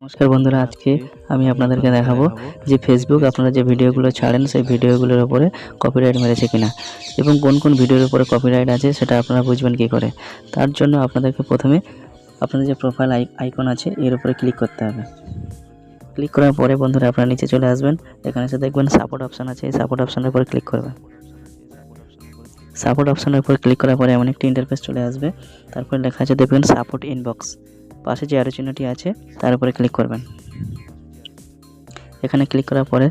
নমস্কার বন্ধুরা, আজকে আমি আপনাদেরকে দেখাবো যে ফেসবুক আপনারা যে ভিডিওগুলো ছাড়েন সেই ভিডিওগুলোর উপরে কপিরাইট মেরেছে কিনা এবং কোন কোন ভিডিওর উপরে কপিরাইট আছে সেটা আপনারা বুঝবেন কী করে। তার জন্য আপনাদেরকে প্রথমে আপনাদের যে প্রোফাইল আইকন আছে এর উপরে ক্লিক করতে হবে। ক্লিক করার পরে বন্ধুরা আপনারা নিচে চলে আসবেন, এখানে এসে দেখবেন সাপোর্ট অপশান আছে, এই সাপোর্ট অপশানের উপরে ক্লিক করবেন। সাপোর্ট অপশানের উপর ক্লিক করার পরে এমন একটি ইন্টারফেস চলে আসবে, তারপরে লেখা আছে দেখবেন সাপোর্ট ইনবক্স, পাশে যে অ্যারো চিহ্নটি আছে তার উপরে ক্লিক করবেন। এখানে ক্লিক করার পরে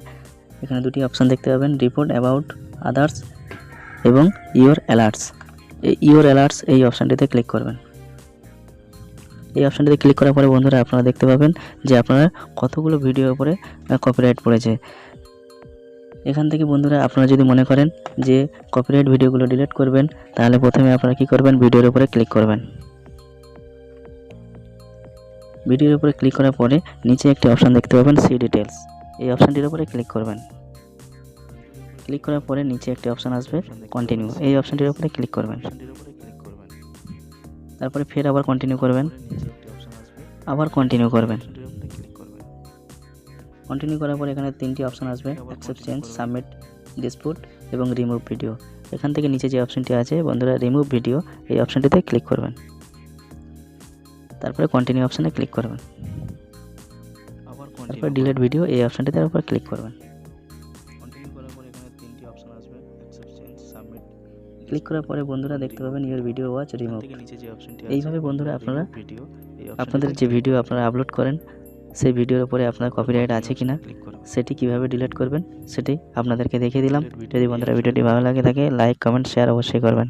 এখানে দুটি অপশান দেখতে পাবেন, রিপোর্ট অ্যাবাউট আদার্স এবং ইওর অ্যালার্টস। এই ইওর অ্যালার্টস এই অপশানটিতে ক্লিক করবেন। এই অপশানটিতে ক্লিক করার পরে বন্ধুরা আপনারা দেখতে পাবেন যে আপনার কতগুলো ভিডিওর উপরে কপিরাইট পড়েছে। এখান থেকে বন্ধুরা আপনারা যদি মনে করেন যে কপিরাইট ভিডিওগুলো ডিলিট করবেন, তাহলে প্রথমে আপনারা কী করবেন, ভিডিওর উপরে ক্লিক করবেন। ভিডিওর উপরে ক্লিক করার পরে নিচে একটি অপশান দেখতে পাবেন, সি ডিটেলস, এই অপশানটির উপরে ক্লিক করবেন। ক্লিক করার পরে নিচে একটি অপশান আসবে, কন্টিনিউ, এই অপশানটির উপরে ক্লিক করবেন। তারপরে ফের আবার কন্টিনিউ করবেন, আবার কন্টিনিউ করবেন। কন্টিনিউ করার পরে এখানে তিনটি অপশান আসবে, অ্যাকসেপ্ট চেঞ্জ, সাবমিট ডিসপুট এবং রিমুভ ভিডিও। এখান থেকে নিচে যে অপশানটি আছে বন্ধুরা রিমুভ ভিডিও, এই অপশানটিতে ক্লিক করবেন। তারপরে কন্টিনিউ অপশানে ক্লিক করবেন। তারপরে ডিলিট ভিডিও, এই অপশানটিতে উপর ক্লিক করবেন। ক্লিক করার পরে বন্ধুরা দেখতে পাবেন ইওর ভিডিও ওয়াচ রিমুভ। এইভাবে বন্ধুরা আপনারা আপনাদের যে ভিডিও আপনারা আপলোড করেন সেই ভিডিওর উপরে আপনার কপিরাইট আছে কিনা সেটি কিভাবে ডিলিট করবেন সেটি আপনাদেরকে দেখিয়ে দিলাম। যদি বন্ধুরা ভিডিওটি ভালো লাগে থাকে লাইক, কমেন্ট, শেয়ার অবশ্যই করবেন।